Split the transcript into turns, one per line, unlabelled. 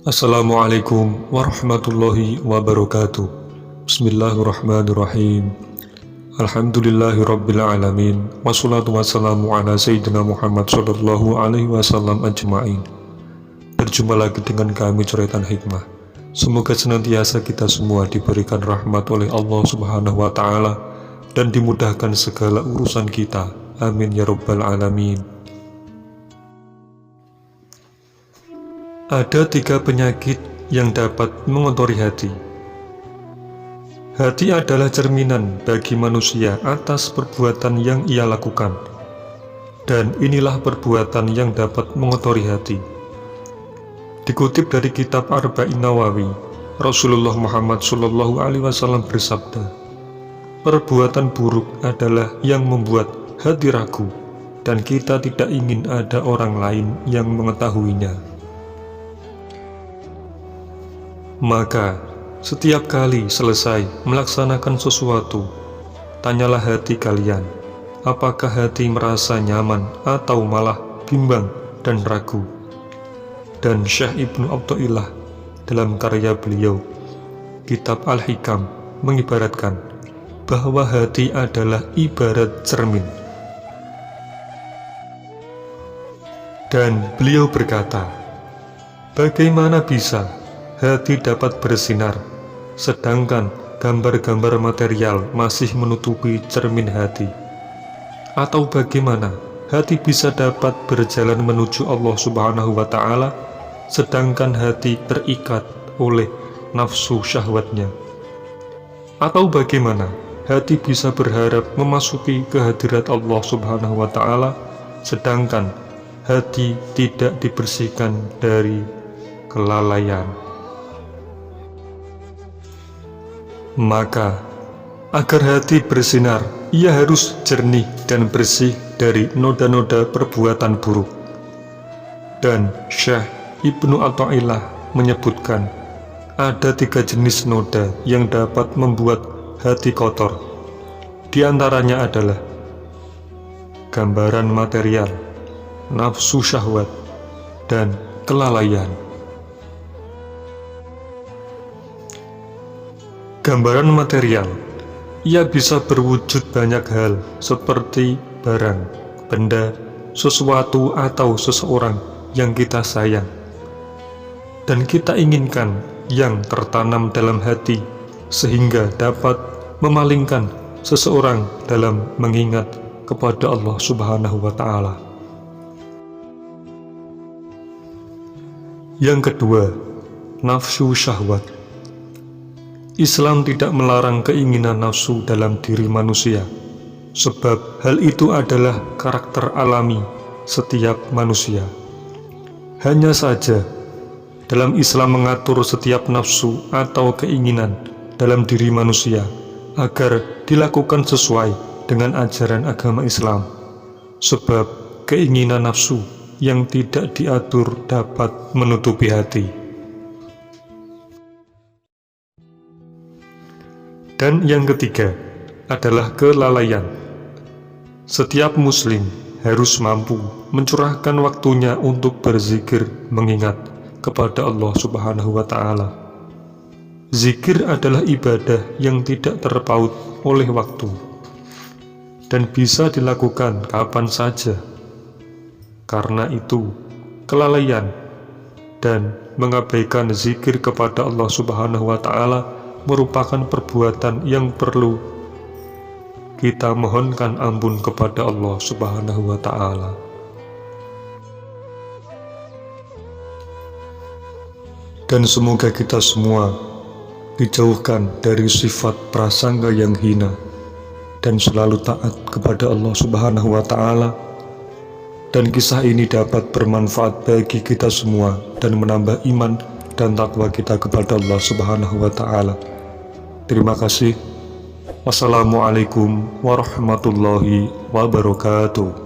Assalamualaikum warahmatullahi wabarakatuh. Bismillahirrahmanirrahim. Alhamdulillahirabbil alamin. Wassalatu wassalamu ala sayyidina Muhammad sallallahu alaihi wasallam ajma'in. Berjumpa lagi dengan kami Coretan Hikmah. Semoga senantiasa kita semua diberikan rahmat oleh Allah Subhanahu wa taala dan dimudahkan segala urusan kita. Amin ya rabbal alamin. Ada 3 penyakit yang dapat mengotori hati. Hati adalah cerminan bagi manusia atas perbuatan yang ia lakukan. Dan inilah perbuatan yang dapat mengotori hati. Dikutip dari kitab Arba'in Nawawi, Rasulullah Muhammad SAW bersabda, perbuatan buruk adalah yang membuat hati ragu, dan kita tidak ingin ada orang lain yang mengetahuinya. Maka, setiap kali selesai melaksanakan sesuatu, tanyalah hati kalian, apakah hati merasa nyaman atau malah bimbang dan ragu. Dan Syekh Ibnu Athaillah dalam karya beliau, Kitab Al-Hikam, mengibaratkan bahwa hati adalah ibarat cermin. Dan beliau berkata, bagaimana bisa hati dapat bersinar, sedangkan gambar-gambar material masih menutupi cermin hati? Atau bagaimana hati bisa dapat berjalan menuju Allah Subhanahu wa ta'ala, sedangkan hati terikat oleh nafsu syahwatnya? Atau bagaimana hati bisa berharap memasuki kehadirat Allah Subhanahu wa ta'ala, sedangkan hati tidak dibersihkan dari kelalaian? Maka, agar hati bersinar, ia harus jernih dan bersih dari noda-noda perbuatan buruk. Dan Syekh Ibnu Athaillah menyebutkan, ada 3 jenis noda yang dapat membuat hati kotor. Di antaranya adalah gambaran material, nafsu syahwat, dan kelalaian. Gambaran material, ia bisa berwujud banyak hal seperti barang, benda, sesuatu atau seseorang yang kita sayang dan kita inginkan, yang tertanam dalam hati sehingga dapat memalingkan seseorang dalam mengingat kepada Allah Subhanahu wa ta'ala. Yang kedua, nafsu syahwat. Islam tidak melarang keinginan nafsu dalam diri manusia, sebab hal itu adalah karakter alami setiap manusia. Hanya saja, dalam Islam mengatur setiap nafsu atau keinginan dalam diri manusia agar dilakukan sesuai dengan ajaran agama Islam, sebab keinginan nafsu yang tidak diatur dapat menutupi hati. Dan yang ketiga adalah kelalaian. Setiap muslim harus mampu mencurahkan waktunya untuk berzikir mengingat kepada Allah Subhanahu wa ta'ala. Zikir adalah ibadah yang tidak terpaut oleh waktu dan bisa dilakukan kapan saja. Karena itu, kelalaian dan mengabaikan zikir kepada Allah Subhanahu wa ta'ala merupakan perbuatan yang perlu kita mohonkan ampun kepada Allah Subhanahu wa ta'ala. Dan semoga kita semua dijauhkan dari sifat prasangka yang hina dan selalu taat kepada Allah Subhanahu wa ta'ala, dan kisah ini dapat bermanfaat bagi kita semua dan menambah iman dan takwa kita kepada Allah Subhanahu wa ta'ala. Terima kasih. Wassalamualaikum warahmatullahi wabarakatuh.